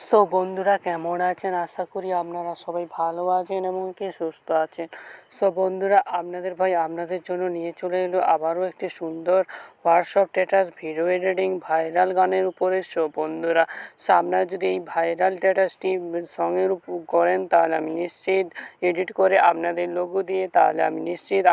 So বন্ধুরা কেমন আছেন? আশা করি আপনারা সবাই ভালো আছেন এবং কি সুস্থ আছেন। সো বন্ধুরা আপনাদের ভাই আপনাদের জন্য নিয়ে চলে এলো আবারও একটি সুন্দর WhatsApp status video editing viral গানের উপরে। সো বন্ধুরা আপনারা যদি এই ভাইরাল স্ট্যাটাসটি সঙের উপর করেন তাহলে আমি নিশ্চিত এডিট করে আপনাদের লোগো দিয়ে তাহলে আমি নিশ্চিত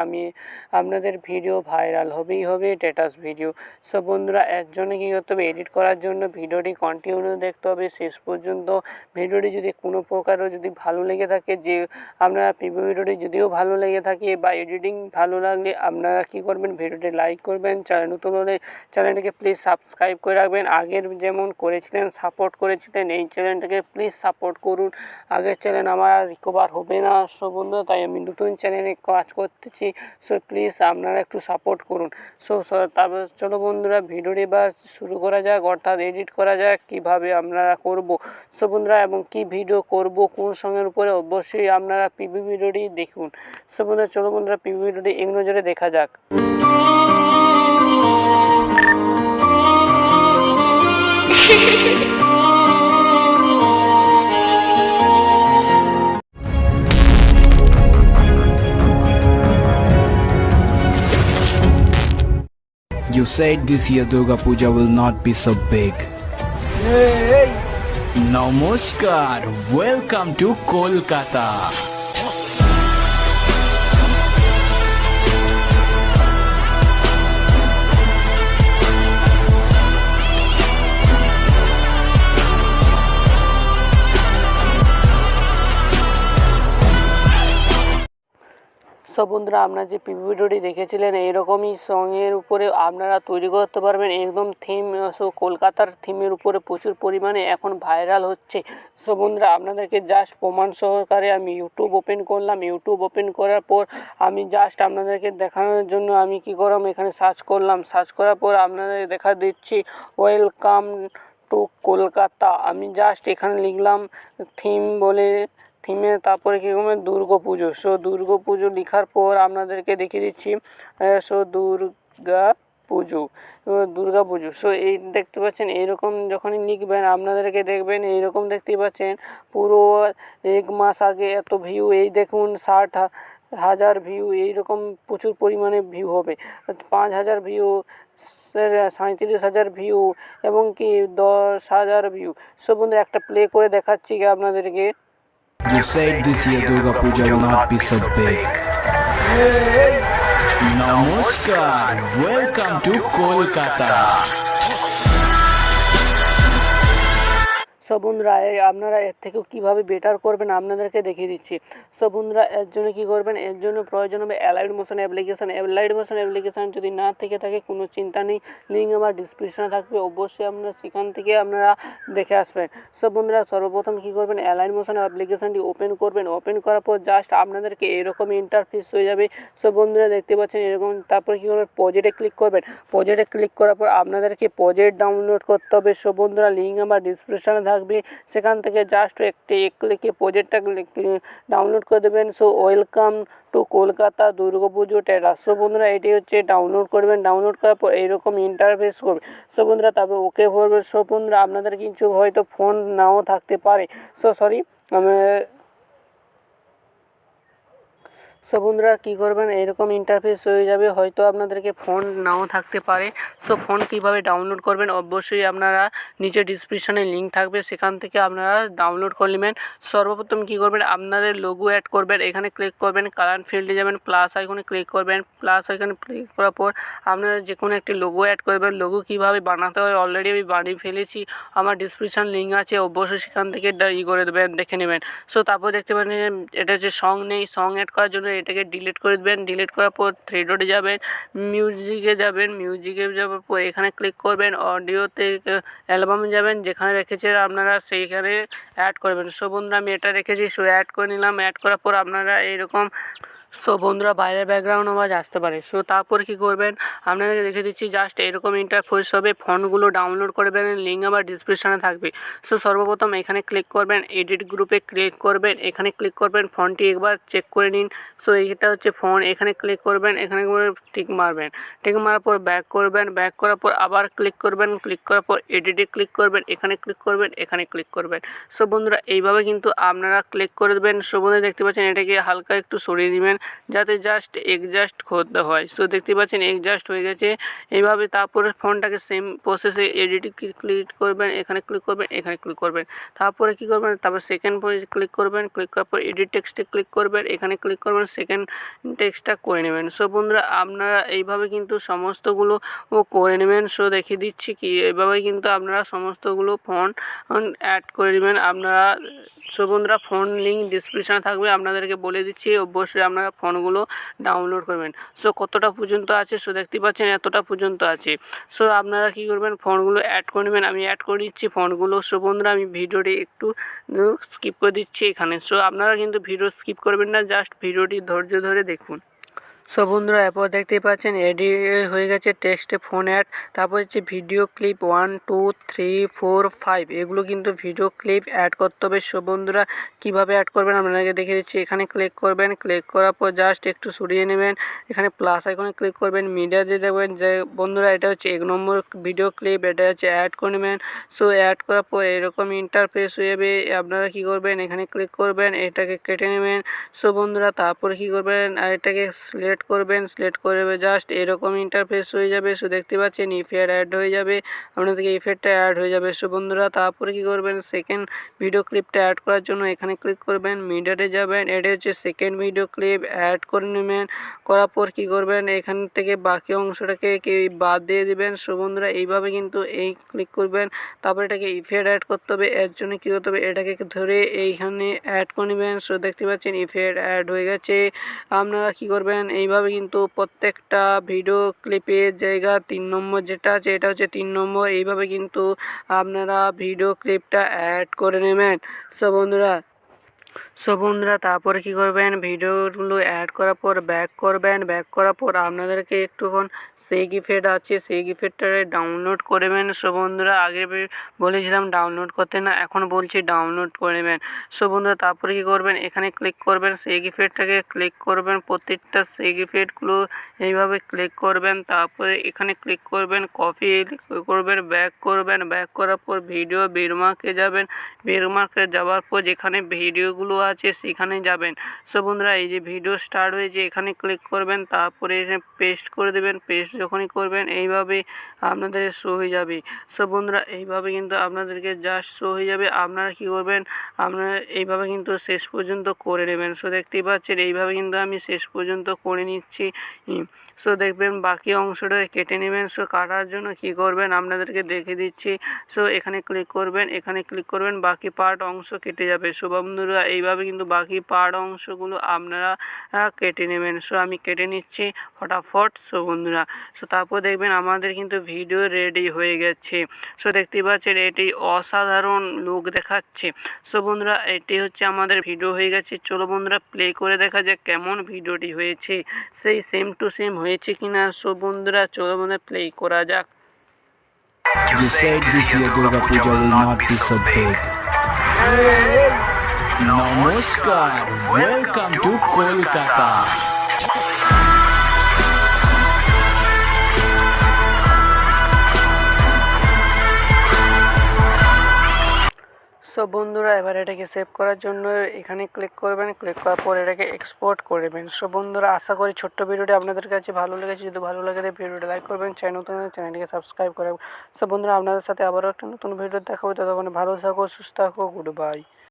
আপনাদের ভিডিও ভাইরাল হবেই হবে স্ট্যাটাস ভিডিও। সো বন্ধুরা একজনে কী করতে হবে, এডিট করার জন্য ভিডিওটি কন্টিনিউ দেখতে হবে শেষ পর্যন্ত। ভিডিওটি যদি কোনো প্রকারও যদি ভালো লেগে থাকে, যে আপনারা ভিডিওটি যদিও ভালো লেগে থাকে বা এডিটিং ভালো লাগলে আপনারা কী করবেন, ভিডিওটি লাইক করবেন, চ্যানেল নতুন হলে চ্যানেলটিকে প্লিজ সাবস্ক্রাইব করে রাখবেন। আগের যেমন করেছিলেন সাপোর্ট করেছিলেন এই চ্যানেলটাকে প্লিজ সাপোর্ট করুন। আগের চ্যানেল আমার রিকভার হবে না সো বন্ধুরা, তাই আমি নতুন চ্যানেলে কাজ করতেছি। সো প্লিজ আপনারা একটু সাপোর্ট করুন। সো তারপর চলো বন্ধুরা ভিডিওটি এবার শুরু করা যাক, অর্থাৎ এডিট করা যাক কীভাবে আপনারা করব। সো বন্ধুরা এবং কী ভিডিও করব কোন সঙ্গের উপরে অবশ্যই আপনারা পিভি ভিডিওটি দেখুন। সো বন্ধুরা চলো বন্ধুরা পিভি ভিডিওটি এক নজরে দেখা যাক। You said this year Durga Puja will not be so big. Namaskar, welcome to Kolkata. সব বন্ধুরা আপনারা যে পিভি ভিডিওটি দেখেছিলেন এইরকমই সঙের উপরে আপনারা তৈরি করতে পারবেন একদম থিম। সো কলকাতার থিমের উপরে প্রচুর পরিমাণে এখন ভাইরাল হচ্ছে। সো বন্ধুরা আপনাদেরকে জাস্ট প্রমাণ সহকারে আমি ইউটিউব ওপেন করলাম। ইউটিউব ওপেন করার পর আমি জাস্ট আপনাদেরকে দেখানোর জন্য আমি কী করলাম, এখানে সার্চ করলাম। সার্চ করার পর আপনাদের দেখা দিচ্ছি ওয়েলকাম টু কলকাতা। আমি জাস্ট এখানে লিখলাম থিম বলে, থিমে তারপরে কী করবেন দুর্গা পুজো। সো দুর্গা পুজো লেখার পর আপনাদেরকে দেখিয়ে দিচ্ছি সো দুর্গা পুজো। সো এই দেখতে পাচ্ছেন এইরকম যখনই লিখবেন আপনাদেরকে দেখবেন এইরকম দেখতেই পাচ্ছেন পুরো 1 মাস আগে এত ভিউ, এই দেখুন 60,000 ভিউ, এইরকম প্রচুর পরিমাণে ভিউ হবে। 5,000 ভিউ, 37,000 ভিউ এবং কি 10,000 ভিউ। সো বন্ধু একটা প্লে করে দেখাচ্ছি কি আপনাদেরকে। You said this year Durga Puja will not be so big. Namaskar, welcome to Kolkata. So বন্ধুরা আপনারা এর থেকেও কীভাবে বেটার করবেন আপনাদেরকে দেখিয়ে দিচ্ছি। সো বন্ধুরা এর জন্য কী করবেন, এর জন্য প্রয়োজন হবে allied motion application. Allied motion application যদি না থেকে থাকে কোনো চিন্তা নেই, লিঙ্ক আমার ডিসক্রিপশনে থাকবে, অবশ্যই আপনারা সেখান থেকে আপনারা দেখে আসবেন। সো বন্ধুরা সর্বপ্রথম কী করবেন, অ্যালাইড মোশন অ্যাপ্লিকেশানটি ওপেন করবেন। ওপেন করার পর জাস্ট আপনাদেরকে এরকম ইন্টারফেস হয়ে যাবে। সো বন্ধুরা দেখতে পাচ্ছেন এরকম। তারপরে কী করবেন, প্রজেক্টে ক্লিক করবেন। প্রজেক্টে ক্লিক করার পর আপনাদেরকে প্রজেক্ট ডাউনলোড করতে হবে। সো বন্ধুরা লিঙ্ক আমার ডিসক্রিপশনে থাকবে, সেখান থেকে জাস্ট একটি ক্লিকে প্রজেক্টটা ডাউনলোড করে দেবেন। So welcome to Kolkata Durga Puja status. So বন্ধুরা এটি হচ্ছে ডাউনলোড করবেন। ডাউনলোড করার পর এইরকম ইন্টারফেস করবে। সো বন্ধুরা তারপর ওকে করবে। সো বন্ধুরা আপনাদের কিছু হয়তো ফোন নাও থাকতে পারে, সো বন্ধুরা কী করবেন, এরকম ইন্টারফেস হয়ে যাবে, হয়তো আপনাদেরকে ফোন নাও থাকতে পারে। সো ফোন কীভাবে ডাউনলোড করবেন অবশ্যই আপনারা নিচে ডিসক্রিপশানে লিঙ্ক থাকবে, সেখান থেকে আপনারা ডাউনলোড করে নেবেন। সর্বপ্রথম কী করবেন, আপনাদের লোগো অ্যাড করবেন। এখানে ক্লিক করবেন, কালার ফিল্ডে যাবেন, প্লাস আইকনে ক্লিক করবেন। প্লাস আইকনে ক্লিক করার পর আপনারা যে কোনো একটি লোগো অ্যাড করবেন। লোগো কীভাবে বানাতে হয় অলরেডি আমি বানিয়ে ফেলেছি, আমার ডিসক্রিপশান লিঙ্ক আছে, অবশ্যই সেখান থেকে করে দেবেন, দেখে নেবেন। সো তারপর দেখতে পাবেন এটা যে সং নেই, সং অ্যাড করার জন্য এটাকে ডিলিট করে দেবেন। ডিলিট করার পর থ্রি ডটে যাবেন, মিউজিকে যাবেন। মিউজিকে যাওয়ার পর এখানে ক্লিক করবেন, অডিওতে অ্যালবামে যাবেন, যেখানে রেখেছেন আপনারা সেইখানে অ্যাড করবেন। সো বন্ধুরা আমি এটা রেখেছি, সো অ্যাড করে নিলাম। অ্যাড করার পর আপনারা এইরকম সো বন্ধুরা বাইরের ব্যাকগ্রাউন্ড আওয়াজ আসতে পারে। সো তারপর কি করবেন, আপনাদেরকে দেখে দিচ্ছি জাস্ট এরকম ইন্টারফেস হবে। ফোনগুলো ডাউনলোড করবেন, লিঙ্ক আমার ডিসক্রিপশনে থাকবে। সো সর্বপ্রথম এখানে ক্লিক করবেন, এডিট গ্রুপে ক্লিক করবেন, এখানে ক্লিক করবেন, ফোনটি একবার চেক করে নিন। সো এইটা হচ্ছে ফোন, এখানে ক্লিক করবেন, এখানে টিক মারবেন, টিক মারার পর ব্যাক করবেন, ব্যাক করার পর আবার ক্লিক করবেন, ক্লিক করার পর এডিটে ক্লিক করবেন, এখানে ক্লিক করবেন, এখানে ক্লিক করবেন। সো বন্ধুরা এইভাবে কিন্তু আপনারা ক্লিক করে দেবেন। সো বন্ধুরা দেখতে পাচ্ছেন এটাকে হালকা একটু সরিয়ে নেবেন যাতে জাস্ট এডজাস্ট করতে হয়। সো দেখতে পাচ্ছেন এডজাস্ট হয়ে গেছে এইভাবে। তারপরে ফোনটাকে সেম প্রসেসে এডিটে ক্লিক করবেন, এখানে ক্লিক করবেন, এখানে ক্লিক করবেন। তারপরে কি করবেন, তারপর সেকেন্ড ক্লিক করবেন, ক্লিক করার পর এডিট টেক্সটে ক্লিক করবেন, এখানে ক্লিক করবেন, সেকেন্ড টেক্সটটা করে নেবেন। সো বন্ধুরা আপনারা এইভাবে কিন্তু সমস্তগুলো করে নেবেন। সো দেখিয়ে দিচ্ছি কি এইভাবে কিন্তু আপনারা সমস্তগুলো ফোন অ্যাড করে নেবেন আপনারা। সো বন্ধুরা ফোন লিঙ্ক ডিসক্রিপশনে থাকবে, আপনাদেরকে বলে দিচ্ছি অবশ্যই আপনারা ফোনগুলো ডাউনলোড করবেন। সো কতটা পর্যন্ত আছে, সো দেখতে পাচ্ছেন এতটা পর্যন্ত আছে। সো আপনারা কি করবেন, ফোনগুলো অ্যাড করে নেবেন। আমি অ্যাড করে দিচ্ছি ফোনগুলো। সো বন্ধুরা আমি ভিডিওটি একটু স্কিপ করে দিচ্ছি এখানে। সো আপনারা কিন্তু ভিডিও স্কিপ করবেন না, জাস্ট ভিডিওটি ধৈর্য ধরে দেখুন। সো বন্ধুরা এরপর দেখতে পাচ্ছেন এডিট হয়ে গেছে টেক্সটে ফোন অ্যাড। তারপর হচ্ছে ভিডিও ক্লিপ 1 2 3 4 5 এগুলো কিন্তু ভিডিও ক্লিপ অ্যাড করতে হবে। সো বন্ধুরা কীভাবে অ্যাড করবেন আপনাকে দেখে দিচ্ছি। এখানে ক্লিক করবেন, ক্লিক করার পর জাস্ট একটু সরিয়ে নেবেন, এখানে প্লাস আইকনে ক্লিক করবেন, মিডিয়া দিয়ে দেবেন। যে বন্ধুরা এটা হচ্ছে 1 নম্বর ভিডিও ক্লিপ, এটা হচ্ছে অ্যাড করে নেবেন। সো অ্যাড করার পর এরকম ইন্টারফেস হয়ে যাবে। আপনারা কী করবেন, এখানে ক্লিক করবেন, এটাকে কেটে নেবেন। সো বন্ধুরা তারপরে কী করবেন, এটাকে সিলেক্ট করবেন, সিলেক্ট করে জাস্ট এরকম ইন্টারফেস হয়ে যাবে। সো দেখতে পাচ্ছেন ইফেক্ট অ্যাড হয়ে যাবে, আপনাদেরকে ইফেক্টটা অ্যাড হয়ে যাবে। সো বন্ধুরা তারপরে কি করবেন, সেকেন্ড ভিডিও ক্লিপটা অ্যাড করার জন্য এখানে ক্লিক করবেন, মিডিয়াতে যাবেন, এটা হচ্ছে সেকেন্ড ভিডিও ক্লিপ অ্যাড করে নেবেন। করার পর কী করবেন, এখান থেকে বাকি অংশটাকে কি বাদ দিয়ে দিবেন। সো বন্ধুরা এইভাবে কিন্তু এই ক্লিক করবেন, তারপর এটাকে ইফেক্ট অ্যাড করতে হবে। এর জন্য কী করতে হবে, এটাকে ধরে এইখানে অ্যাড করে নেবেন। সো দেখতে পাচ্ছেন ইফেক্ট অ্যাড হয়ে গেছে। আপনারা কী করবেন, এইভাবে কিন্তু প্রত্যেকটা ভিডিও ক্লিপের জায়গা 3 নম্বর যেটা আছে এটা হচ্ছে 3 নম্বর, এইভাবে কিন্তু আপনারা ভিডিও ক্লিপটা অ্যাড করে নেবেন। সো বন্ধুরা তারপরে কী করবেন, ভিডিওগুলো অ্যাড করার পর ব্যাক করবেন, ব্যাক করার পর আপনাদেরকে একটুক্ষণ সেই ইফেক্ট আছে সেই ইফেক্টটা ডাউনলোড করবেন। সো বন্ধুরা আগে বলেছিলাম ডাউনলোড করতে না, এখন বলছি ডাউনলোড করে নেবেন। সো বন্ধুরা তারপরে কী করবেন, এখানে ক্লিক করবেন, সেই ইফেক্টটাকে ক্লিক করবেন, প্রত্যেকটা সেই ইফেক্টগুলো এইভাবে ক্লিক করবেন। তারপরে এখানে ক্লিক করবেন, কপি করবেন, ব্যাক করবেন, ব্যাক করার পর ভিডিও বেরমার্কে যাবেন, বেরমার্কে যাওয়ার পর যেখানে ভিডিওগুলো আছে সেখানে যাবেন। সো বন্ধুরা এই যে ভিডিও স্টার্ট হয়েছে এখানে ক্লিক করবেন, তারপরে এখানে পেস্ট করে দেবেন। পেস্ট যখনই করবেন এইভাবে আপনাদের শো হয়ে যাবে। সো বন্ধুরা এইভাবে কিন্তু আপনাদেরকে জাস্ট শো হয়ে যাবে। আপনারা কী করবেন, আপনারা এইভাবে কিন্তু শেষ পর্যন্ত করে নেবেন। সো দেখতেই পাচ্ছেন এইভাবে কিন্তু আমি শেষ পর্যন্ত করে নিচ্ছি। সো দেখবেন বাকি অংশটা কেটে নেবেন। সো কাটার জন্য কী করবেন আপনাদেরকে দেখে দিচ্ছি। সো এখানে ক্লিক করবেন, এখানে ক্লিক করবেন, বাকি পার্ট অংশ কেটে যাবে। সো বন্ধুরা এইভাবে কিন্তু বাকি পার্ট অংশগুলো আপনারা কেটে নেবেন। সো আমি কেটে নিচ্ছি ফটাফট। সো বন্ধুরা সো তারপর দেখবেন আমাদের কিন্তু ভিডিও রেডি হয়ে গেছে। সো দেখতে পাচ্ছেন এটি অসাধারণ লুক দেখাচ্ছে। সো বন্ধুরা এটি হচ্ছে আমাদের ভিডিও হয়ে গেছে। চলো বন্ধুরা প্লে করে দেখা যাক কেমন ভিডিওটি হয়েছে, সেই সেম টু সেম হয়েছে কিনা। সো বন্ধুরা চলো বন্ধুরা প্লে করা যাক। You said this year Durga Puja will not be so big. Namaskar, welcome to Kolkata. So বন্ধুরা এবার এটাকে সেভ করার জন্য এখানে ক্লিক করবেন, ক্লিক করার পর এটাকে এক্সপোর্ট করবেন। সো বন্ধুরা আশা করি ছোট্ট ভিডিওটি আপনাদের কাছে ভালো লেগেছে। যদি ভালো লাগে ভিডিওটি লাইক করবেন, নতুন চ্যানেলটিকে সাবস্ক্রাইব করবেন। সো বন্ধুরা আপনাদের সাথে আবারও একটা নতুন ভিডিও দেখা হবে। ততক্ষণ ভালো থাকো, সুস্থ থাকো, গুড বাই।